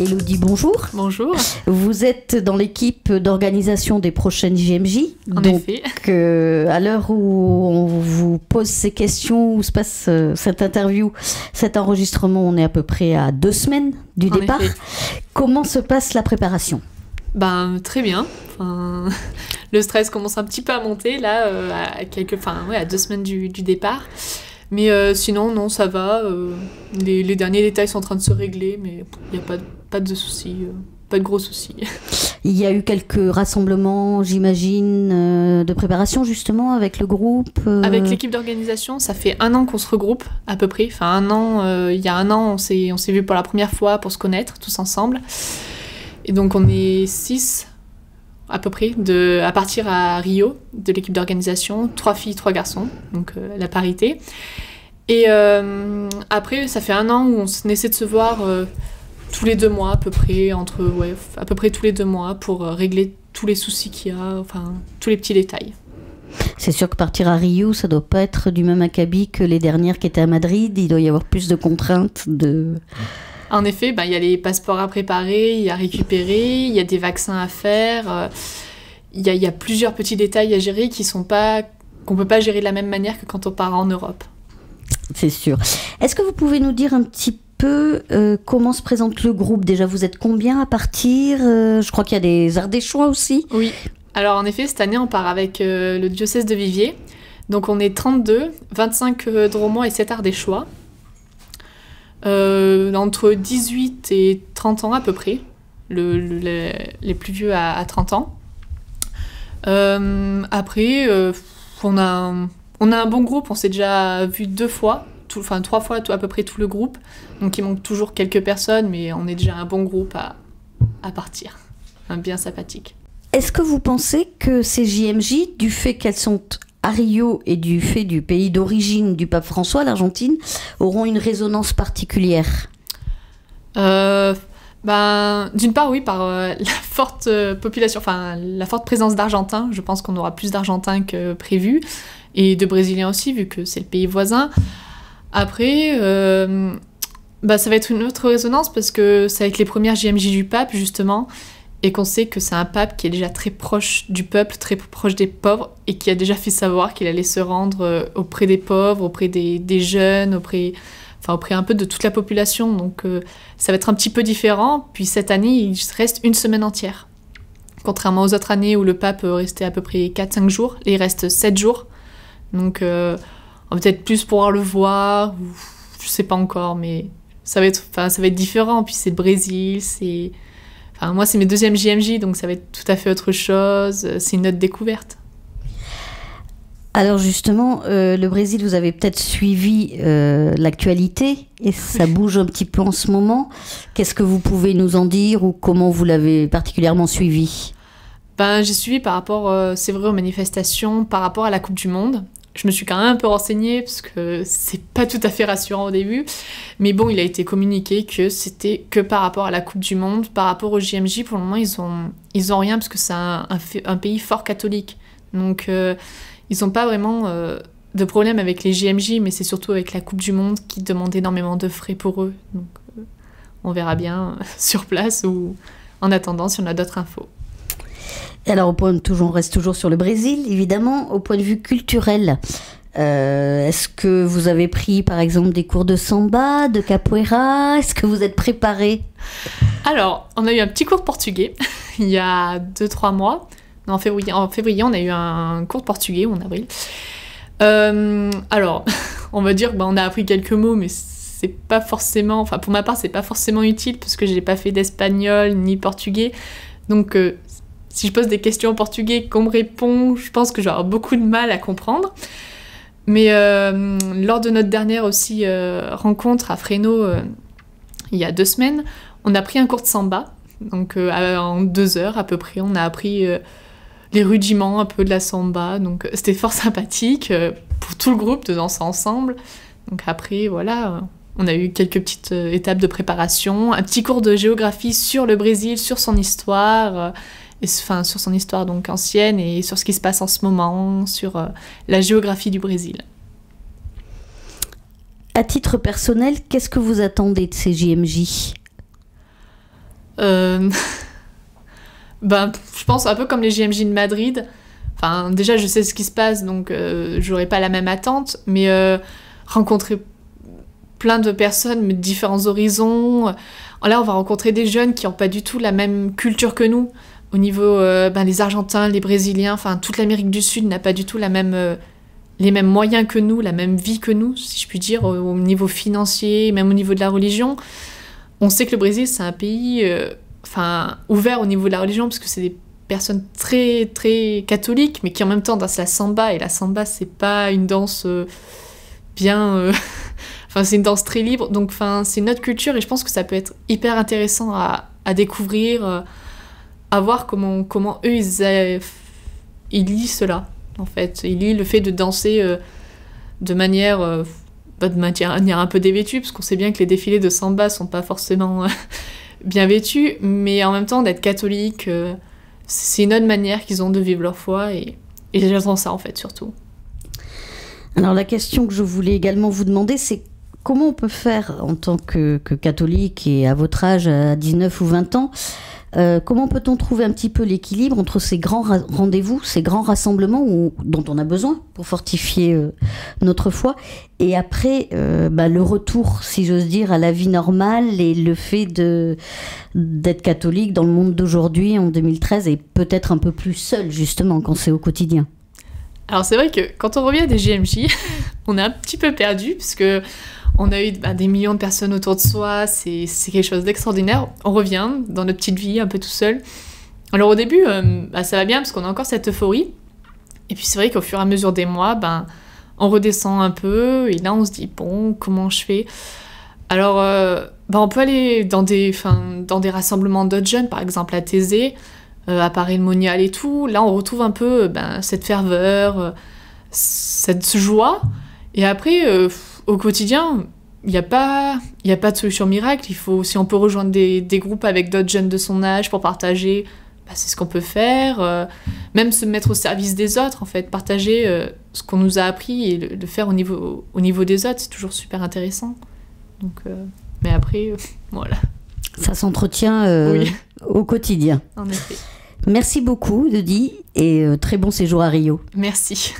Élodie, bonjour. Bonjour. Vous êtes dans l'équipe d'organisation des prochaines JMJ. En effet. À l'heure où on vous pose ces questions, où se passe cette interview, cet enregistrement, on est à peu près à 2 semaines du départ. Effet. Comment se passe la préparation ? Très bien. Le stress commence un petit peu à monter là, à 2 semaines du départ. Mais sinon, non, ça va. Les derniers détails sont en train de se régler, mais il n'y a pas de soucis, pas de gros soucis. Il y a eu quelques rassemblements, j'imagine, de préparation justement avec le groupe. Avec l'équipe d'organisation, ça fait 1 an qu'on se regroupe à peu près. Enfin, il y a 1 an, on s'est vus pour la première fois pour se connaître tous ensemble. Et donc on est 6 à peu près à partir à Rio de l'équipe d'organisation, 3 filles, 3 garçons, donc la parité. Et après, ça fait 1 an où on essaie de se voir tous les 2 mois à peu près, à peu près tous les 2 mois pour régler tous les soucis qu'il y a, enfin tous les petits détails. C'est sûr que partir à Rio, ça doit pas être du même acabit que les dernières qui étaient à Madrid. Il doit y avoir plus de contraintes En effet, il y a les passeports à préparer, il y a à récupérer, il y a des vaccins à faire, il y a plusieurs petits détails à gérer qu'on peut pas gérer de la même manière que quand on part en Europe. C'est sûr. Est-ce que vous pouvez nous dire un petit peu comment se présente le groupe ? Déjà, vous êtes combien à partir ? Je crois qu'il y a des Ardéchois aussi. Oui. Alors en effet, cette année, on part avec le diocèse de Viviers. Donc on est 32, 25 Drômois et 7 Ardéchois. Entre 18 et 30 ans à peu près, les plus vieux à 30 ans. Après, on a un bon groupe, on s'est déjà vu 2 fois, 3 fois à peu près tout le groupe, donc il manque toujours quelques personnes, mais on est déjà un bon groupe à partir, bien sympathique. Est-ce que vous pensez que ces JMJ, du fait qu'elles sont à Rio et du fait du pays d'origine du pape François, l'Argentine, auront une résonance particulière ? D'une part, oui, par la forte population, la forte présence d'Argentins. Je pense qu'on aura plus d'Argentins que prévu, et de Brésiliens aussi, vu que c'est le pays voisin. Après, ça va être une autre résonance, parce que c'est avec les premières JMJ du pape, justement, et qu'on sait que c'est un pape qui est déjà très proche du peuple, très proche des pauvres, et qui a déjà fait savoir qu'il allait se rendre auprès des pauvres, auprès des jeunes, auprès un peu de toute la population. Donc ça va être un petit peu différent. Puis cette année, il reste 1 semaine entière. Contrairement aux autres années où le pape restait à peu près 4-5 jours, il reste 7 jours. Donc on va peut-être plus pouvoir le voir, ou je sais pas encore, mais ça va être différent. Puis c'est le Brésil, moi, c'est mes 2e JMJ, donc ça va être tout à fait autre chose. C'est une autre découverte. Alors justement, le Brésil, vous avez peut-être suivi l'actualité, et ça bouge un petit peu en ce moment. Qu'est-ce que vous pouvez nous en dire, ou comment vous l'avez particulièrement suivi ? J'ai suivi par rapport, c'est vrai, aux manifestations, par rapport à la Coupe du Monde. Je me suis quand même un peu renseignée, parce que c'est pas tout à fait rassurant au début. Mais bon, il a été communiqué que c'était que par rapport à la Coupe du Monde. Par rapport au JMJ, pour le moment, ils ont rien, parce que c'est un pays fort catholique. Donc, ils n'ont pas vraiment de problème avec les JMJ, mais c'est surtout avec la Coupe du Monde qui demande énormément de frais pour eux. Donc, on verra bien sur place, ou en attendant si on a d'autres infos. Et alors, on reste toujours sur le Brésil, évidemment. Au point de vue culturel, est-ce que vous avez pris, par exemple, des cours de samba, de capoeira ? Est-ce que vous êtes préparé ? Alors, on a eu un petit cours de portugais il y a 2-3 mois. En février, on a eu un cours de portugais, ou en avril. Alors, on va dire on a appris quelques mots, mais c'est pas forcément... pour ma part, c'est pas forcément utile, parce que j'ai pas fait d'espagnol ni portugais. Donc... si je pose des questions en portugais qu'on me répond, je pense que j'aurai beaucoup de mal à comprendre. Mais lors de notre dernière aussi rencontre à Fresno, il y a 2 semaines, on a pris un cours de samba. Donc en 2 heures à peu près, on a appris les rudiments un peu de la samba. Donc c'était fort sympathique pour tout le groupe de danser ensemble. Donc après, voilà, on a eu quelques petites étapes de préparation. Un petit cours de géographie sur le Brésil, sur son histoire... sur son histoire donc ancienne, et sur ce qui se passe en ce moment, sur la géographie du Brésil. À titre personnel, qu'est-ce que vous attendez de ces JMJ ? Ben, je pense un peu comme les JMJ de Madrid. Enfin, déjà, je sais ce qui se passe, donc j'aurais pas la même attente, mais rencontrer plein de personnes, mais de différents horizons. Là, on va rencontrer des jeunes qui n'ont pas du tout la même culture que nous. Au niveau, les Argentins, les Brésiliens, enfin, toute l'Amérique du Sud n'a pas du tout les mêmes moyens que nous, la même vie que nous, si je puis dire, au niveau financier, même au niveau de la religion. On sait que le Brésil, c'est un pays ouvert au niveau de la religion, parce que c'est des personnes très, très catholiques, mais qui en même temps dansent la samba, et la samba, c'est pas une danse c'est une danse très libre, donc c'est une autre culture, et je pense que ça peut être hyper intéressant à découvrir, à voir comment eux, ils lient cela, en fait. Ils lient le fait de danser de manière un peu dévêtue, parce qu'on sait bien que les défilés de samba sont pas forcément bien vêtus, mais en même temps, d'être catholique, c'est une autre manière qu'ils ont de vivre leur foi, et j'attends ça, en fait, surtout. Alors, la question que je voulais également vous demander, c'est comment on peut faire en tant que catholique, et à votre âge, à 19 ou 20 ans, comment peut-on trouver un petit peu l'équilibre entre ces grands rendez-vous, ces grands rassemblements dont on a besoin pour fortifier notre foi, et après le retour, si j'ose dire, à la vie normale, et le fait d'être catholique dans le monde d'aujourd'hui, en 2013, et peut-être un peu plus seul, justement, quand c'est au quotidien. Alors c'est vrai que quand on revient des JMJ, on est un petit peu perdu, parce que on a eu des millions de personnes autour de soi, c'est quelque chose d'extraordinaire. On revient dans notre petite vie, un peu tout seul. Alors au début, ça va bien, parce qu'on a encore cette euphorie. Et puis c'est vrai qu'au fur et à mesure des mois, on redescend un peu, et là on se dit, bon, comment je fais ? Alors, on peut aller dans des rassemblements d'autres jeunes, par exemple à Thésée, à Paris-le-Monial et tout. Là on retrouve un peu cette ferveur, cette joie. Et après, au quotidien, il n'y a pas de solution miracle. Si on peut rejoindre des groupes avec d'autres jeunes de son âge pour partager, c'est ce qu'on peut faire. Même se mettre au service des autres, en fait. Partager ce qu'on nous a appris, et le faire au niveau des autres, c'est toujours super intéressant. Donc, mais après, voilà. Ça s'entretient oui. Au quotidien. En effet. Merci beaucoup, Dodi, et très bon séjour à Rio. Merci.